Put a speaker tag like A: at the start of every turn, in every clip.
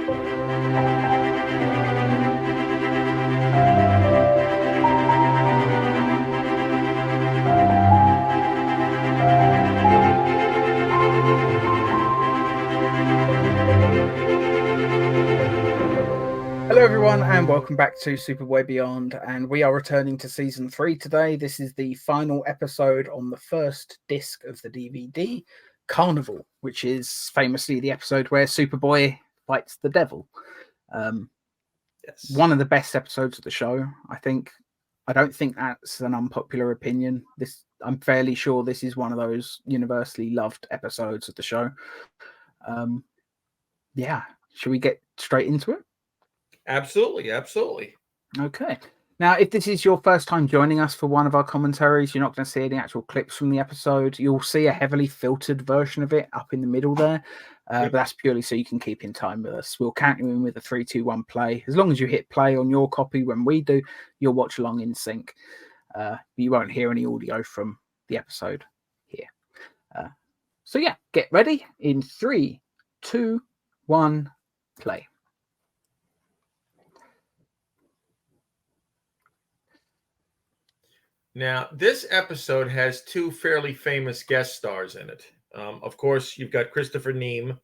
A: Hello everyone and welcome back to Superboy Beyond, and we are returning to season 3 today. This is the final episode on the first disc of the DVD, Carnival, which is famously the episode where Superboy fights the devil.
B: Yes.
A: One of the best episodes of the show, I think. I don't think that's an unpopular opinion. I'm fairly sure this is one of those universally loved episodes of the show. Yeah, should we get straight into it?
B: Absolutely.
A: Okay. Now, if this is your first time joining us for one of our commentaries, you're not going to see any actual clips from the episode. You'll see a heavily filtered version of it up in the middle there, but that's purely so you can keep in time with us. We'll count you in with a 3, 2, 1 play. As long as you hit play on your copy when we do, you'll watch along in sync. You won't hear any audio from the episode here. So yeah, get ready in 3, 2, 1, play.
B: Now, this episode has 2 fairly famous guest stars in it. Of course, you've got Christopher Neame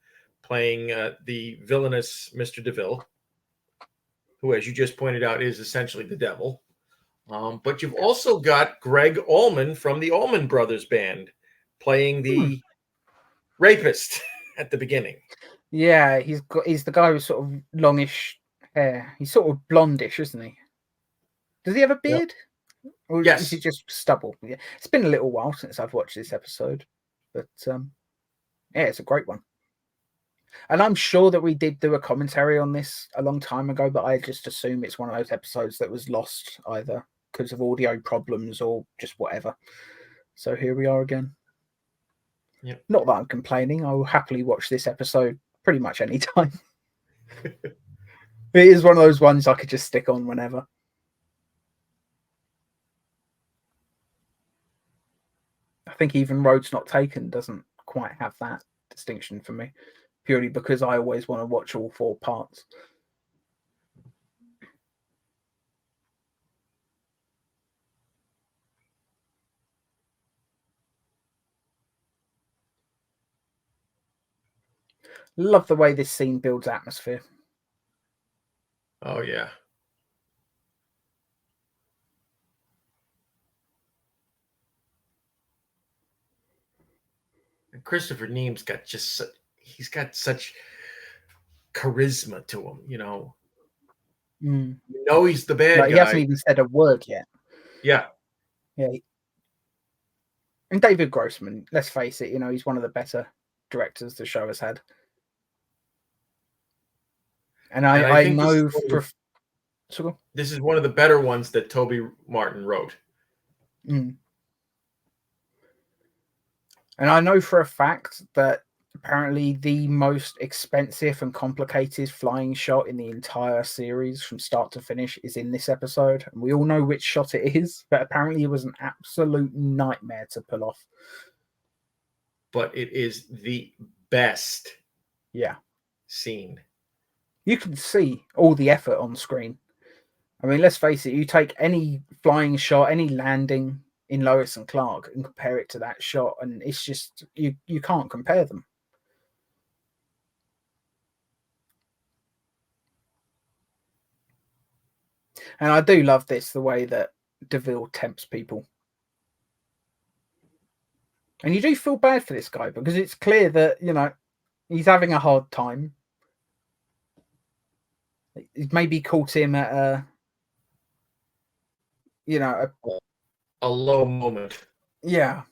B: playing the villainous Mr. DeVille, who, as you just pointed out, is essentially the devil. But you've also got Gregg Allman from the Allman Brothers Band playing the rapist at the beginning.
A: Yeah, he's the guy with sort of longish hair. He's sort of blondish, isn't he? Does he have a beard? Yep. Or
B: yes.
A: Is he just stubble? Yeah. It's been a little while since I've watched this episode, but yeah, it's a great one. And I'm sure that we did do a commentary on this a long time ago, but I just assume it's one of those episodes that was lost either because of audio problems or just whatever. So here we are again.
B: Yep.
A: Not that I'm complaining. I will happily watch this episode pretty much any time. It is one of those ones I could just stick on whenever. I think even Roads Not Taken doesn't quite have that distinction for me, purely because I always want to watch all 4 parts. Love the way this scene builds atmosphere.
B: Oh, yeah. And Christopher Neame's got he's got such charisma to him, you know.
A: You
B: know he's the bad guy.
A: He hasn't even said a word yet.
B: Yeah.
A: Yeah. And David Grossman, let's face it, he's one of the better directors the show has had. And I know
B: this is one of the better ones that Toby Martin wrote.
A: And I know for a fact that apparently the most expensive and complicated flying shot in the entire series from start to finish is in this episode. And we all know which shot it is, but apparently it was an absolute nightmare to pull off.
B: But it is the best scene.
A: You can see all the effort on screen. I mean, let's face it, you take any flying shot, any landing in Lois and Clark and compare it to that shot, and it's just, you can't compare them. And I do love this, the way that DeVille tempts people. And you do feel bad for this guy because it's clear that, he's having a hard time. He's maybe caught him at a
B: low moment.
A: Yeah.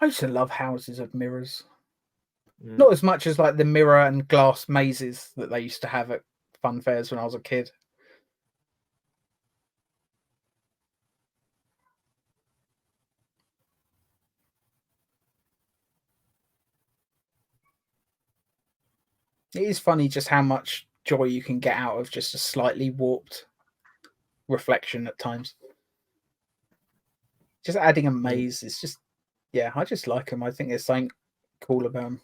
A: I used to love houses of mirrors. Not as much as like the mirror and glass mazes that they used to have at fun fairs when I was a kid. It is funny just how much joy you can get out of just a slightly warped reflection at times. Just adding a maze is just, yeah, I just like them. I think there's something cool about them.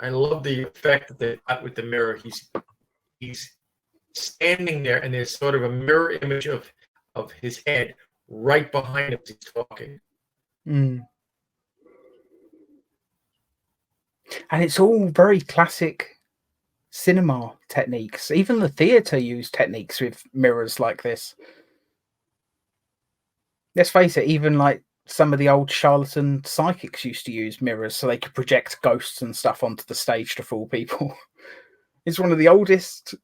B: I love the effect that they got with the mirror. He's standing there, and there's sort of a mirror image of his head right behind him as he's talking.
A: And it's all very classic cinema techniques. Even the theatre used techniques with mirrors like this. Let's face it, even like some of the old charlatan psychics used to use mirrors so they could project ghosts and stuff onto the stage to fool people. It's one of the oldest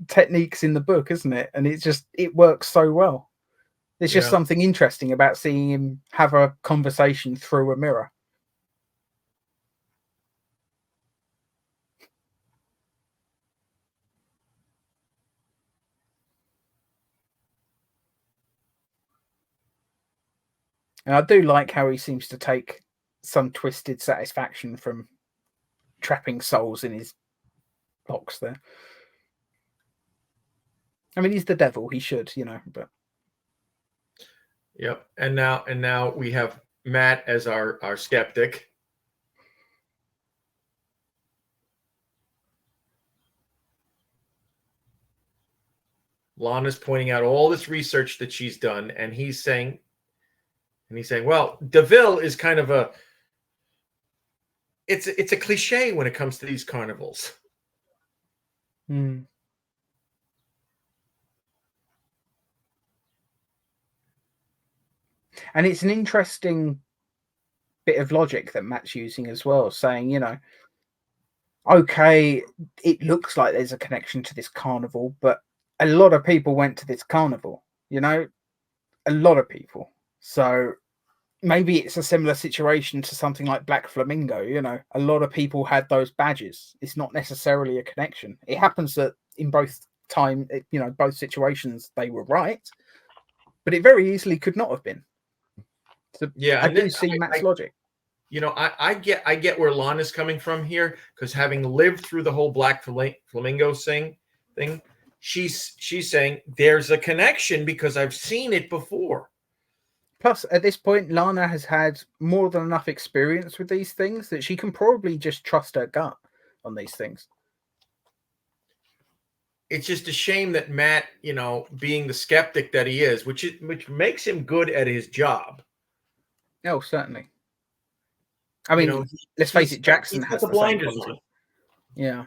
A: techniques in the book, isn't it? And it works so well. There's just something interesting about seeing him have a conversation through a mirror. And I do like how he seems to take some twisted satisfaction from trapping souls in his box there. I mean, he's the devil. He should, but.
B: Yep. And now we have Matt as our skeptic. Lana's pointing out all this research that she's done, and he's saying, well, DeVille is kind of it's a cliche when it comes to these carnivals.
A: And it's an interesting bit of logic that Matt's using as well, saying, okay, it looks like there's a connection to this carnival, but a lot of people went to this carnival, a lot of people. So maybe it's a similar situation to something like Black Flamingo, a lot of people had those badges. It's not necessarily a connection. It happens that in both both situations, they were right, but it very easily could not have been. So yeah, I do see Matt's logic.
B: I get where Lana's coming from here, because having lived through the whole Black Flamingo thing, she's saying there's a connection because I've seen it before.
A: Plus, at this point, Lana has had more than enough experience with these things that she can probably just trust her gut on these things.
B: It's just a shame that Matt, being the skeptic that he is, which makes him good at his job.
A: Oh, certainly. I mean, let's face it, Jackson has the blinders on. Yeah.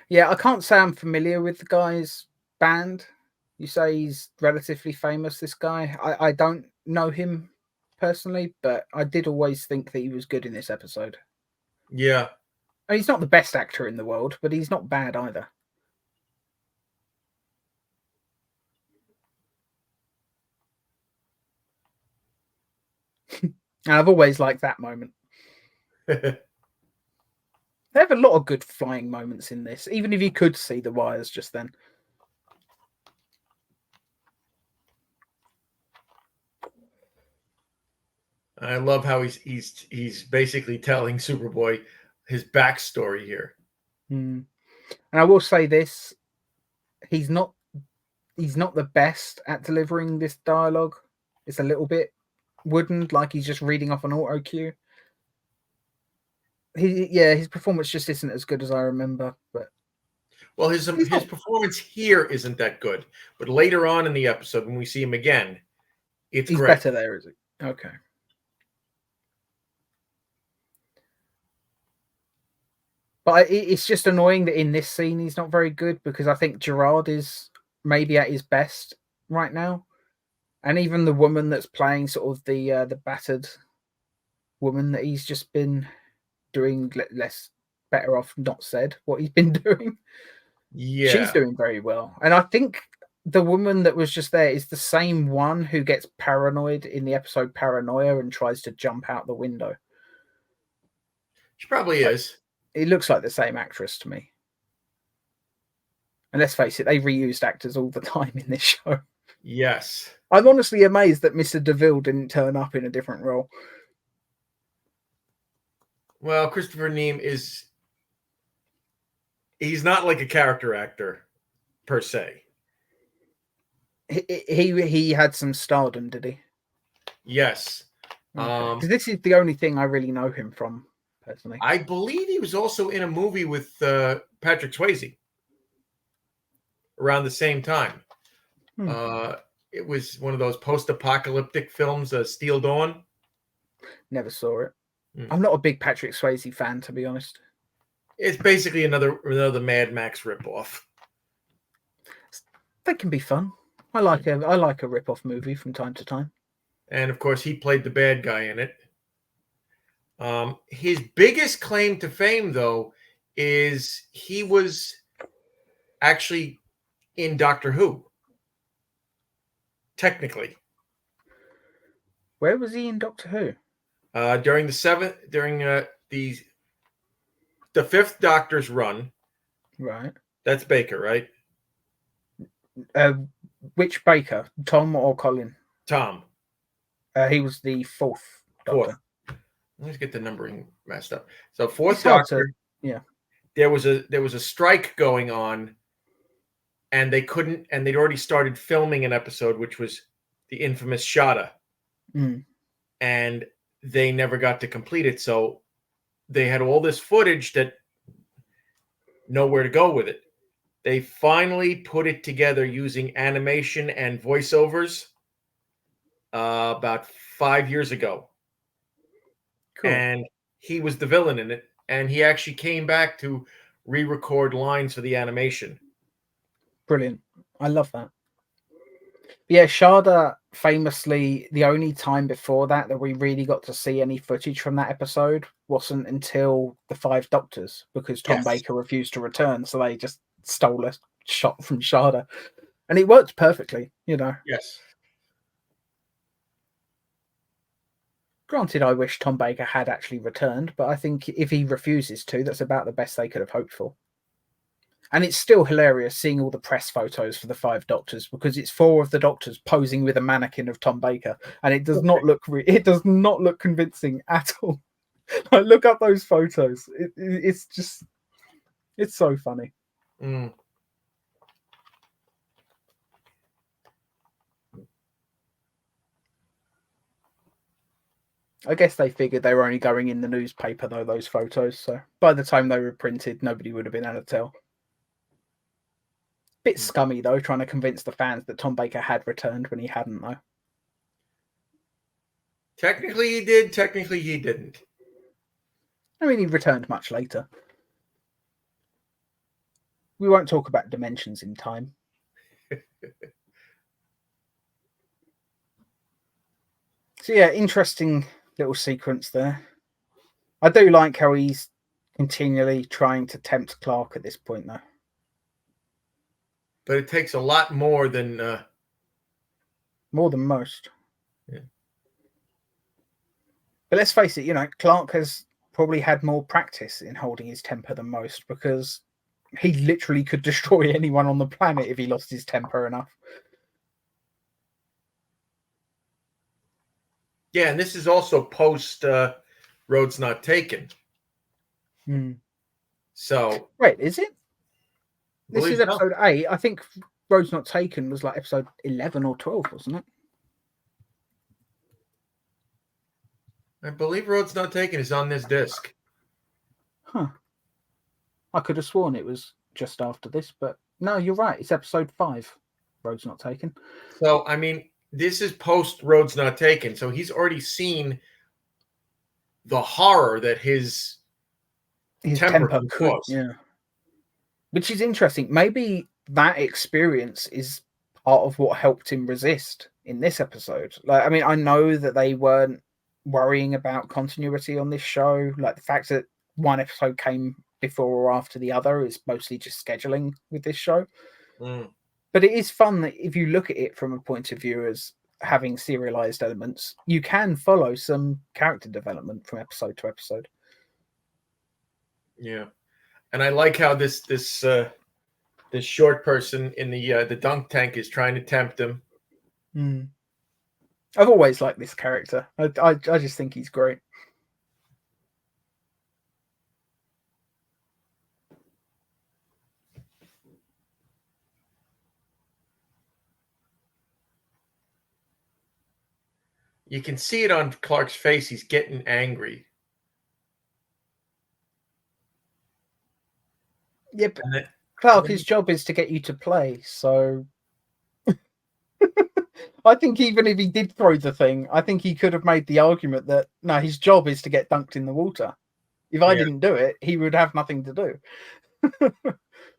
A: Yeah, I can't say I'm familiar with the guy's band. You say he's relatively famous, this guy. I don't know him personally, but I did always think that he was good in this episode.
B: Yeah.
A: I mean, he's not the best actor in the world, but he's not bad either. I've always liked that moment. They have a lot of good flying moments in this, even if you could see the wires just then.
B: I love how he's basically telling Superboy his backstory here.
A: And I will say this: he's not the best at delivering this dialogue. It's a little bit wooden, like he's just reading off an auto cue. His performance just isn't as good as I remember. But
B: his performance here isn't that good. But later on in the episode, when we see him again, he's great.
A: Better there, is it? Okay. But it's just annoying that in this scene he's not very good, because I think Gerard is maybe at his best right now, and even the woman that's playing sort of the battered woman that he's just been doing less better off not said what he's been doing. She's
B: Yeah.
A: doing very well. And I think the woman that was just there is the same one who gets paranoid in the episode Paranoia and tries to jump out the window.
B: She probably is.
A: It looks like the same actress to me. And let's face it, they reused actors all the time in this show.
B: Yes.
A: I'm honestly amazed that Mr. DeVille didn't turn up in a different role.
B: Well, Christopher Neame he's not like a character actor per se.
A: He had some stardom, did he?
B: Yes.
A: Because this is the only thing I really know him from, personally.
B: I believe he was also in a movie with Patrick Swayze around the same time. It was one of those post-apocalyptic films, Steel Dawn. Never
A: saw it. I'm not a big Patrick Swayze fan, to be honest.
B: It's basically another Mad Max ripoff.
A: They can be fun. I like a rip-off movie from time to time.
B: And of course, he played the bad guy in it. His biggest claim to fame, though, is he was actually in Doctor Who. Technically.
A: Where was he in Doctor Who?
B: During the fifth Doctor's run.
A: Right.
B: That's Baker, right?
A: Which Baker? Tom or Colin?
B: Tom.
A: He was the fourth Doctor.
B: Let's get the numbering messed up. So fourth Doctor.
A: Yeah.
B: There was a strike going on, and they'd already started filming an episode, which was the infamous Shada. And they never got to complete it. So they had all this footage that nowhere to go with it. They finally put it together using animation and voiceovers about 5 years ago. Cool. And he was the villain in it. And he actually came back to re-record lines for the animation.
A: Brilliant. I love that. Yeah, Shada famously, the only time before that we really got to see any footage from that episode wasn't until the Five Doctors, because Tom Baker refused to return, so they just stole a shot from Shada. And it worked perfectly,
B: Yes.
A: Granted, I wish Tom Baker had actually returned, but I think if he refuses to, that's about the best they could have hoped for. And it's still hilarious seeing all the press photos for the Five Doctors, because it's 4 of the Doctors posing with a mannequin of Tom Baker, and it does not look convincing at all. Like, look up those photos. It's so funny. I guess they figured they were only going in the newspaper, though, those photos. So by the time they were printed, nobody would have been able to tell. Bit scummy, though, trying to convince the fans that Tom Baker had returned when he hadn't, though.
B: Technically he did, technically he didn't.
A: I mean, he returned much later. We won't talk about dimensions in time. So yeah, interesting little sequence there. I do like how he's continually trying to tempt Clark at this point, though.
B: But it takes a lot more than
A: most.
B: Yeah.
A: But let's face it, Clark has probably had more practice in holding his temper than most, because he literally could destroy anyone on the planet if he lost his temper enough.
B: Yeah, and this is also post Road's Not Taken. So
A: wait, is it? This is episode 8. I think Road's Not Taken was like episode 11 or 12, wasn't it?
B: I believe Road's Not Taken is on this disc.
A: Huh. I could have sworn it was just after this, but no, you're right. It's episode 5. Road's Not Taken.
B: So, I mean, this is post Road's Not Taken. So he's already seen the horror that his temper could cause.
A: Yeah. Which is interesting. Maybe that experience is part of what helped him resist in this episode. Like, I mean, I know that they weren't worrying about continuity on this show. Like, the fact that one episode came before or after the other. It's mostly just scheduling with this show.
B: Mm.
A: But it is fun that if you look at it from a point of view as having serialized elements, you can follow some character development from episode to episode.
B: Yeah, and I like how this short person in the dunk tank is trying to tempt him.
A: Mm. I've always liked this character. I just think he's great.
B: You can see it on Clark's face. He's getting angry.
A: Yeah, but Clark, his job is to get you to play, so I think even if he did throw the thing, I think he could have made the argument that no, his job is to get dunked in the water. If I didn't do it, he would have nothing to do.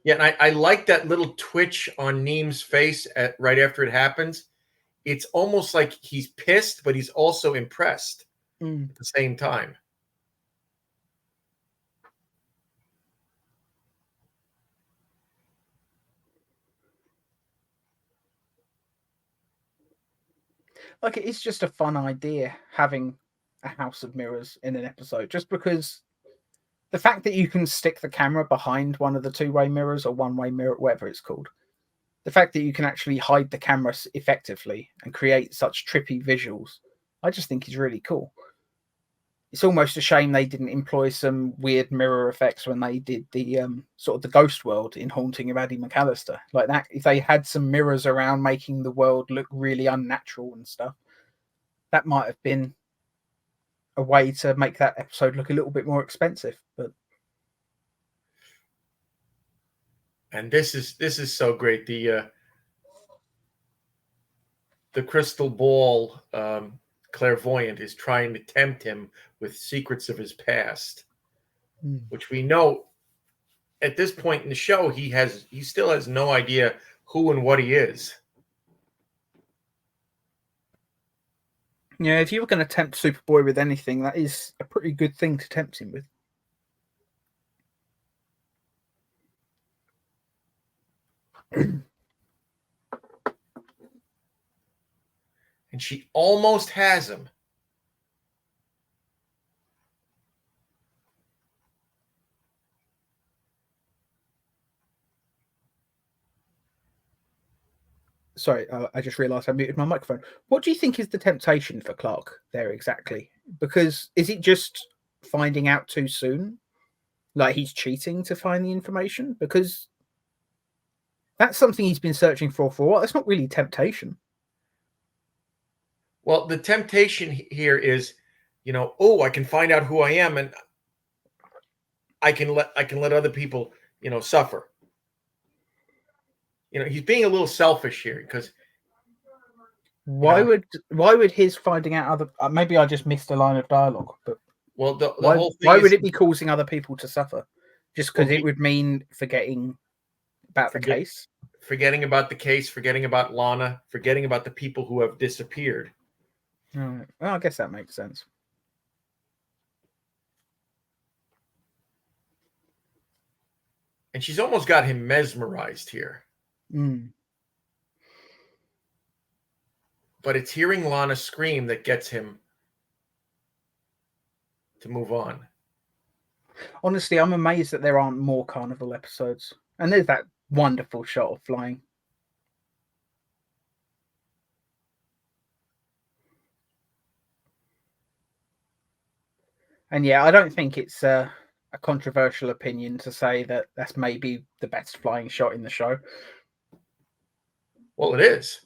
B: Yeah, and I like that little twitch on Neame's face right after it happens. It's almost like he's pissed, but he's also impressed at the same time.
A: Like, it's just a fun idea having a house of mirrors in an episode, just because the fact that you can stick the camera behind one of the two-way mirrors or one-way mirror, whatever it's called, the fact that you can actually hide the camera effectively and create such trippy visuals, I just think is really cool. It's almost a shame they didn't employ some weird mirror effects when they did the sort of the ghost world in Haunting of Addie McAllister. Like that, if they had some mirrors around making the world look really unnatural and stuff, that might have been a way to make that episode look a little bit more expensive. But
B: and this is so great. The crystal ball clairvoyant is trying to tempt him with secrets of his past, which we know at this point in the show he still has no idea who and what he is.
A: Yeah, if you were going to tempt Superboy with anything, that is a pretty good thing to tempt him with.
B: And she almost has him.
A: Sorry, I just realised I muted my microphone. What do you think is the temptation for Clark there exactly? Because is it just finding out too soon? Like he's cheating to find the information? Because that's something he's been searching for a while. It's not really temptation.
B: Well, the temptation here is, I can find out who I am and I can let other people, suffer. He's being a little selfish here because
A: why would his finding out other maybe I just missed a line of dialogue, but
B: the
A: why,
B: whole thing
A: why would it be causing other people to suffer? Just because it would mean forgetting about the case?
B: Forgetting about the case, forgetting about Lana, forgetting about the people who have disappeared.
A: Well, I guess that makes sense.
B: And she's almost got him mesmerized here. But it's hearing Lana scream that gets him to move on.
A: Honestly, I'm amazed that there aren't more Carnival episodes. And there's that wonderful shot of flying. And yeah, I don't think it's a controversial opinion to say that that's maybe the best flying shot in the show.
B: Well, it is.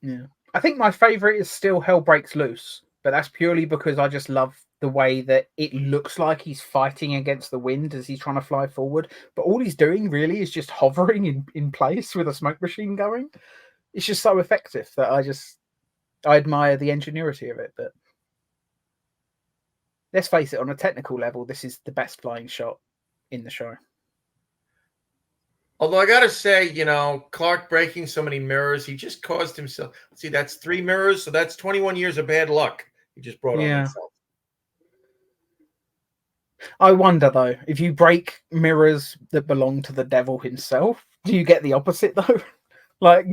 A: Yeah. I think my favorite is still Hell Breaks Loose, but that's purely because I just love the way that it looks like he's fighting against the wind as he's trying to fly forward. But all he's doing really is just hovering in place with a smoke machine going. It's just so effective that I admire the ingenuity of it. But let's face it, on a technical level, this is the best flying shot in the show.
B: Although I got to say, Clark breaking so many mirrors, he just caused himself. See, that's 3 mirrors, so that's 21 years of bad luck he just brought on himself.
A: I wonder though, if you break mirrors that belong to the devil himself, do you get the opposite though? like,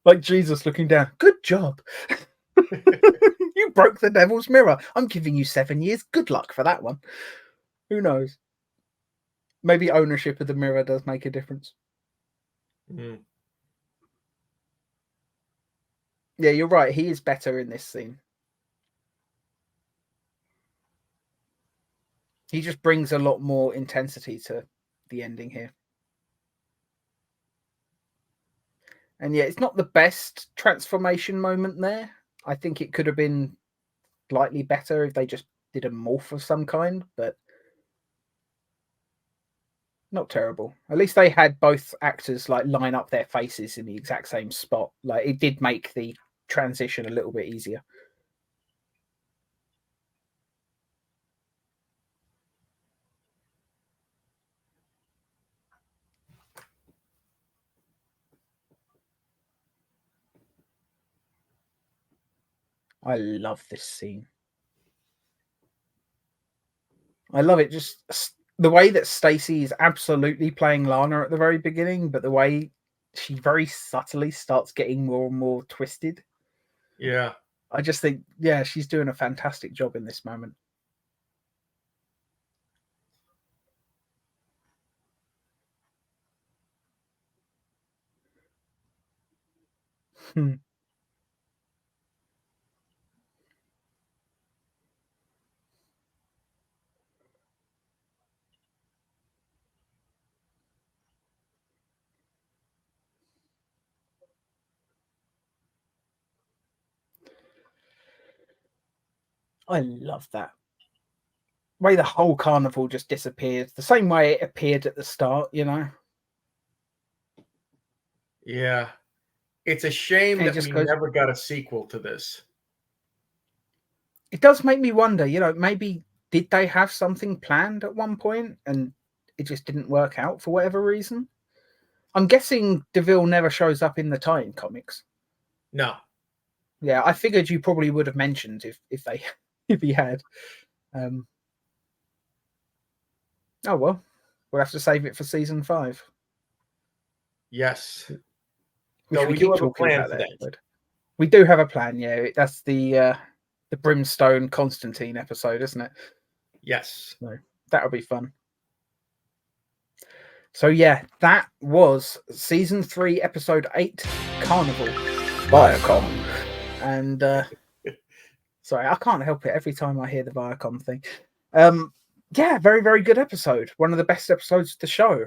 A: like Jesus looking down. Good job. You broke the devil's mirror. I'm giving you 7 years. Good luck for that one. Who knows? Maybe ownership of the mirror does make a difference.
B: Mm.
A: Yeah, you're right. He is better in this scene. He just brings a lot more intensity to the ending here. And yeah, it's not the best transformation moment there. I think it could have been slightly better if they just did a morph of some kind, but not terrible. At least they had both actors like line up their faces in the exact same spot. Like it did make the transition a little bit easier. I love this scene. I love it. Just the way that Stacy is absolutely playing Lana at the very beginning, but the way she very subtly starts getting more and more twisted.
B: Yeah.
A: I just think, yeah, she's doing a fantastic job in this moment. I love that. Way the whole carnival just disappears. The same way it appeared at the start, you know?
B: Yeah. It's a shame
A: And it
B: that
A: just
B: we
A: goes.
B: never got a sequel to this.
A: It does make me wonder, you know, maybe did they have something planned at one point and it just didn't work out for whatever reason? I'm guessing DeVille never shows up in the tie-in comics.
B: No.
A: Yeah, I figured you probably would have mentioned if they if he had. Oh well, we'll have to save it for season 5.
B: Yes.
A: Which
B: No,
A: we
B: we do
A: keep
B: have a
A: talking
B: plan
A: about
B: for
A: that.
B: that.
A: But we do have a plan, yeah. That's the Brimstone Constantine episode, isn't it?
B: Yes.
A: So that'll be fun. So yeah, that was season 3, episode 8, Carnival, Viacom. And sorry, I can't help it every time I hear the Viacom thing. Yeah, very, very good episode. One of the best episodes of the show.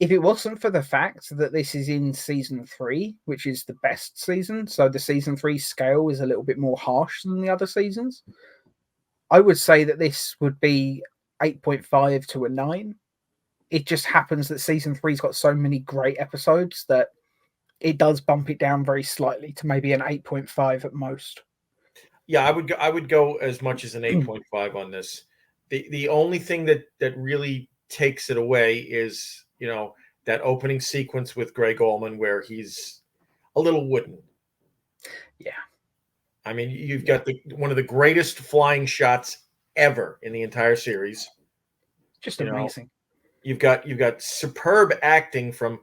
A: If it wasn't for the fact that this is in season 3, which is the best season, so the season 3 scale is a little bit more harsh than the other seasons, I would say that this would be 8.5 to a 9. It just happens that season 3's got so many great episodes that it does bump it down very slightly to maybe an 8.5 at most.
B: Yeah, I would go as much as an 8.5 on this. The only thing that really takes it away is, you know, that opening sequence with Gregg Allman where he's a little wooden.
A: Yeah.
B: I mean, you've got one of the greatest flying shots ever in the entire series.
A: Just
B: You know,
A: amazing.
B: you've got superb acting from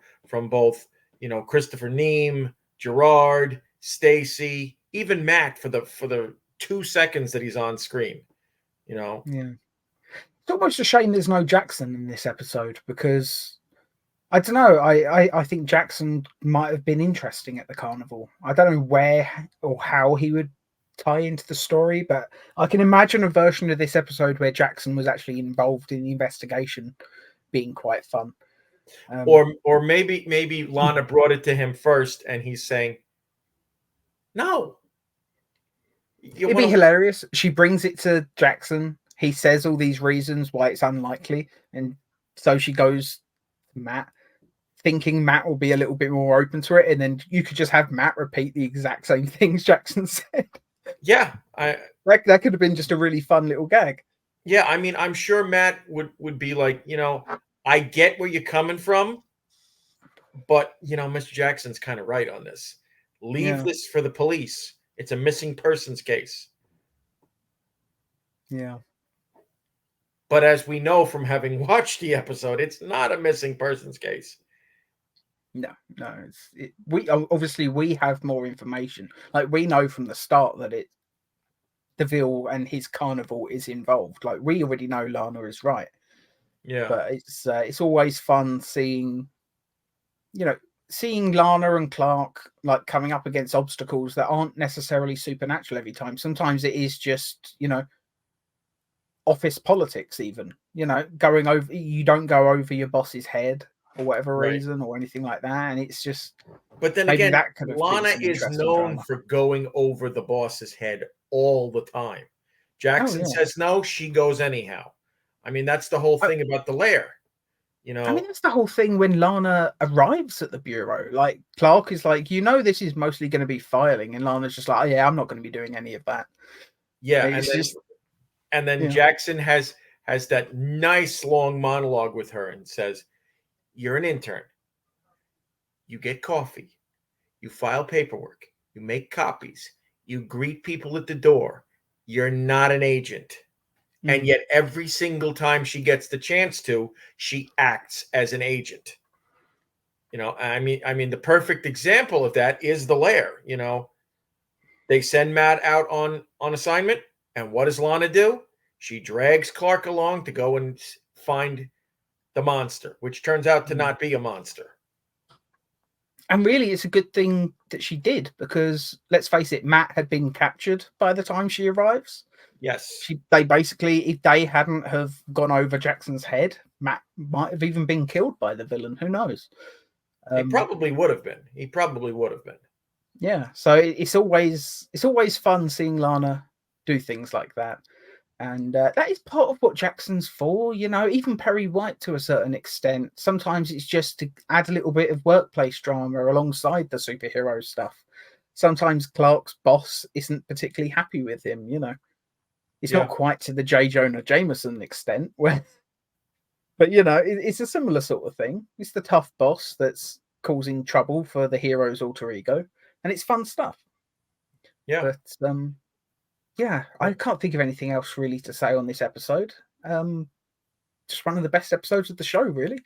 B: both, you know, Christopher Neame, Gerard, Stacy, even Matt for the 2 seconds that he's on screen. You know,
A: Yeah. It's almost a shame there's no Jackson in this episode because I don't know. I think Jackson might have been interesting at the carnival. I don't know where or how he would tie into the story, but I can imagine a version of this episode where Jackson was actually involved in the investigation being quite fun.
B: or maybe Lana brought it to him first, and he's saying, "No, you
A: it'd be
B: want to."
A: hilarious. She brings it to Jackson. He says all these reasons why it's unlikely, and so she goes to Matt, thinking Matt will be a little bit more open to it, and then you could just have Matt repeat the exact same things Jackson said.
B: Yeah,
A: That could have been just a really fun little gag.
B: yeah. I mean, I'm sure Matt would be like, you know, I get where you're coming from, but you know, Mr. Jackson's kind of right on this. Leave
A: Yeah,
B: this for the police. It's a missing persons case.
A: yeah.
B: But as we know from having watched the episode, it's not a missing persons case.
A: No. We obviously we have more information. Like we know from the start that DeVille and his carnival is involved. Like we already know Lana is right.
B: Yeah.
A: But it's always fun seeing Lana and Clark like coming up against obstacles that aren't necessarily supernatural every time. Sometimes it is just, office politics even, going over, you don't go over your boss's head for whatever
B: Right.
A: reason or anything like that. And it's just,
B: But then
A: maybe
B: again,
A: that could have been
B: Lana
A: some
B: is
A: interesting
B: known
A: drama.
B: for going over the boss's head all the time. Jackson says no, she goes anyhow. I mean, that's the whole thing about the lair.
A: I mean, that's the whole thing when Lana arrives at the bureau. Like, Clark is like, this is mostly going to be filing. And Lana's just like, oh, yeah, I'm not going to be doing any of that.
B: Yeah,
A: and
B: then Jackson has that nice long monologue with her and says, "You're an intern. You get coffee. You file paperwork. You make copies. You greet people at the door. You're not an agent." And yet every single time she gets the chance to, she acts as an agent. I mean, the perfect example of that is the lair. They send Matt out on assignment, and what does Lana do? She drags Clark along to go and find the monster, which turns out to not be a monster.
A: And really, it's a good thing that she did, because let's face it, Matt had been captured by the time she arrives.
B: Yes.
A: They basically, if they hadn't have gone over Jackson's head, Matt might have even been killed by the villain. Who knows?
B: He probably would have been.
A: Yeah. So it's always fun seeing Lana do things like that. And that is part of what Jackson's for, even Perry White to a certain extent. Sometimes it's just to add a little bit of workplace drama alongside the superhero stuff. Sometimes Clark's boss isn't particularly happy with him, It's not quite to the J. Jonah Jameson extent, but it's a similar sort of thing. It's the tough boss that's causing trouble for the hero's alter ego, and it's fun stuff.
B: Yeah.
A: But I can't think of anything else really to say on this episode. Just one of the best episodes of the show, really.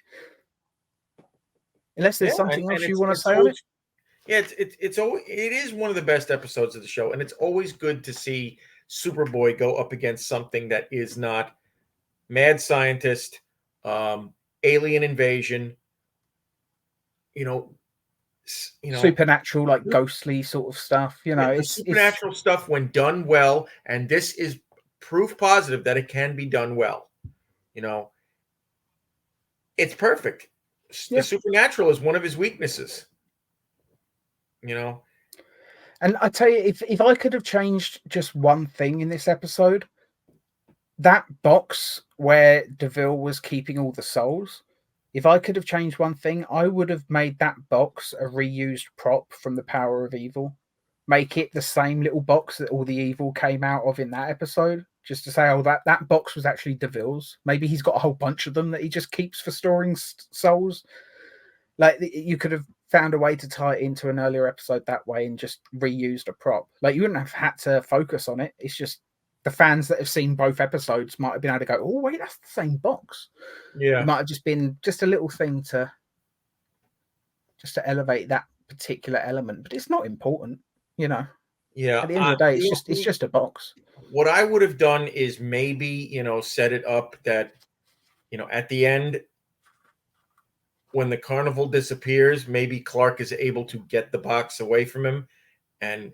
A: Unless there's something else you want to say on it.
B: Yeah, it is one of the best episodes of the show, and it's always good to see Superboy go up against something that is not mad scientist, alien invasion,
A: supernatural, like ghostly sort of stuff.
B: It's supernatural stuff when done well, and this is proof positive that it can be done well. It's perfect. The supernatural is one of his weaknesses.
A: And I tell you, if I could have changed just one thing in this episode, that box where DeVille was keeping all the souls, if I could have changed one thing, I would have made that box a reused prop from The Power of Evil. Make it the same little box that all the evil came out of in that episode, just to say, that box was actually DeVille's. Maybe he's got a whole bunch of them that he just keeps for storing souls. Like, you could have found a way to tie it into an earlier episode that way and just reused a prop. Like, you wouldn't have had to focus on it. It's just the fans that have seen both episodes might have been able to go, oh, wait, that's the same box.
B: Yeah.
A: It might have just been just a little thing to elevate that particular element, but it's not important,
B: Yeah.
A: At the end of the day, it's just a box.
B: What I would have done is maybe, set it up that, at the end, when the carnival disappears, maybe Clark is able to get the box away from him. And,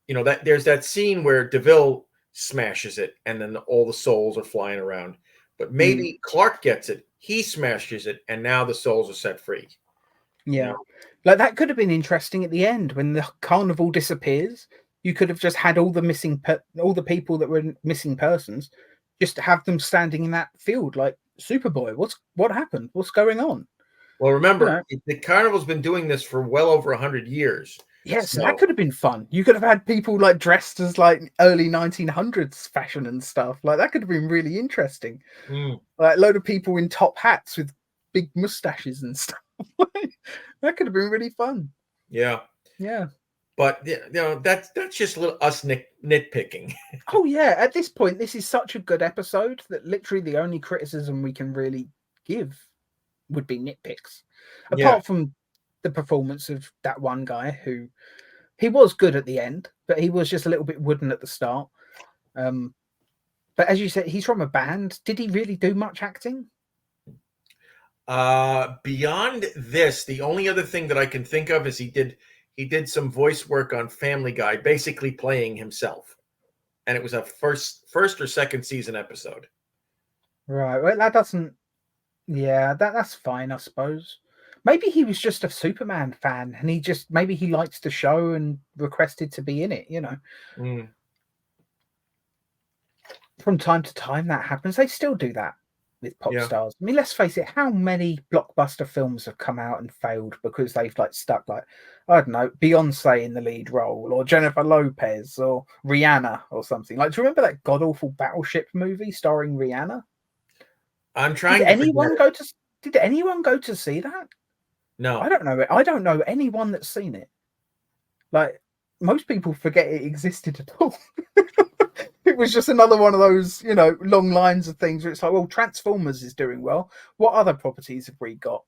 B: that there's that scene where DeVille smashes it and then all the souls are flying around. But maybe Clark gets it, he smashes it, and now the souls are set free.
A: Yeah. Like, that could have been interesting at the end when the carnival disappears. You could have just had all the all the people that were missing persons, just have them standing in that field like, Superboy, what happened? What's going on?
B: Well, remember, the carnival's been doing this for well over 100 years.
A: Yes, so that could have been fun. You could have had people like dressed as like early 1900s fashion and stuff. Like, that could have been really interesting. Like, a load of people in top hats with big mustaches and stuff. That could have been really fun.
B: Yeah.
A: Yeah.
B: But that's just us nitpicking.
A: Oh yeah, at this point, this is such a good episode that literally the only criticism we can really give would be nitpicks. Apart from the performance of that one guy who he was good at the end, but he was just a little bit wooden at the start. But as you said, he's from a band. Did he really do much acting?
B: Beyond this, the only other thing that I can think of is he did some voice work on Family Guy, basically playing himself, and it was a first or second season episode.
A: Right. Well, that doesn't. Yeah, that's fine, I suppose. Maybe he was just a Superman fan, and maybe he likes the show and requested to be in it. From time to time that happens. They still do that with pop stars. I mean, let's face it, how many blockbuster films have come out and failed because they've stuck I don't know, Beyonce in the lead role, or Jennifer Lopez, or Rihanna, or something. Do you remember that god awful Battleship movie starring Rihanna?
B: I'm trying.
A: Did anyone go to see that?
B: No,
A: I don't know. I don't know anyone that's seen it. Most people forget it existed at all. It was just another one of those, long lines of things where it's well, Transformers is doing well. What other properties have we got?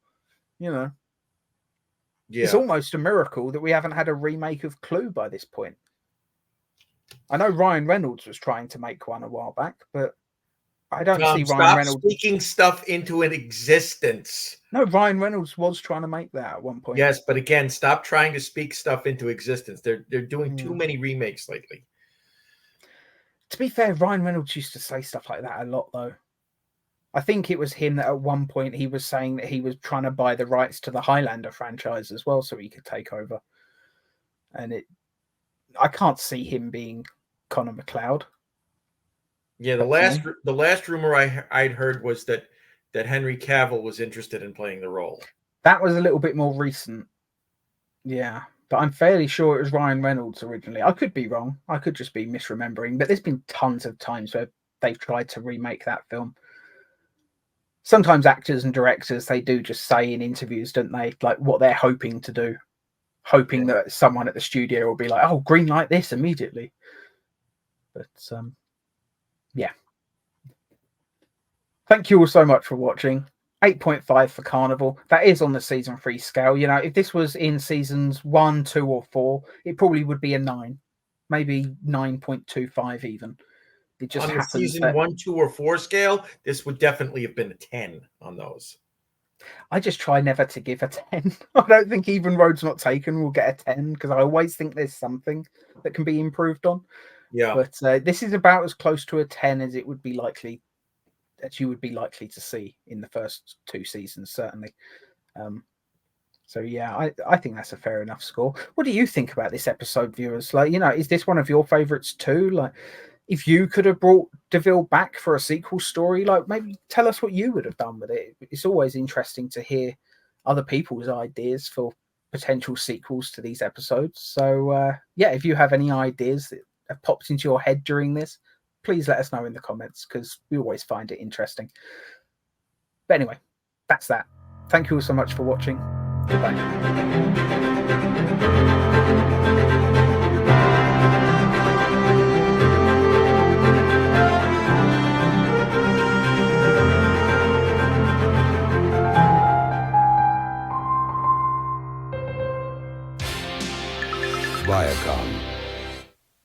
A: It's almost a miracle that we haven't had a remake of Clue by this point. I know Ryan Reynolds was trying to make one a while back, but I don't see Ryan Reynolds
B: speaking stuff into an existence.
A: No, Ryan Reynolds was trying to make that at one point.
B: Yes, but again, stop trying to speak stuff into existence. They're doing too many remakes lately.
A: To be fair, Ryan Reynolds used to say stuff like that a lot, though. I think it was him that at one point he was saying that he was trying to buy the rights to the Highlander franchise as well so he could take over. And I can't see him being Connor McLeod.
B: Yeah, the last rumor I'd heard was that Henry Cavill was interested in playing the role.
A: That was a little bit more recent. Yeah, but I'm fairly sure it was Ryan Reynolds originally. I could be wrong. I could just be misremembering. But there's been tons of times where they've tried to remake that film. Sometimes actors and directors, they do just say in interviews, don't they, what they're hoping to do. Hoping that someone at the studio will be like, oh, green light this immediately. But, yeah. Thank you all so much for watching. 8.5 for Carnival. That is on the season 3 scale. If this was in seasons 1, 2, or 4, it probably would be a 9, maybe 9.25 even. It just happens
B: the season 1, 2, or 4 scale, this would definitely have been a 10 on those.
A: I just try never to give a 10. I don't think even Roads Not Taken will get a 10 because I always think there's something that can be improved on.
B: Yeah.
A: But this is about as close to a 10 as it would be likely that you would be likely to see in the first 2 seasons, certainly. So yeah, I think that's a fair enough score. What do you think about this episode, viewers? Is this one of your favorites too? If you could have brought DeVille back for a sequel story, maybe tell us what you would have done with it. It's always interesting to hear other people's ideas for potential sequels to these episodes. So yeah, if you have any ideas that have popped into your head during this, please let us know in the comments because we always find it interesting. But anyway, that's that. Thank you all so much for watching. Goodbye.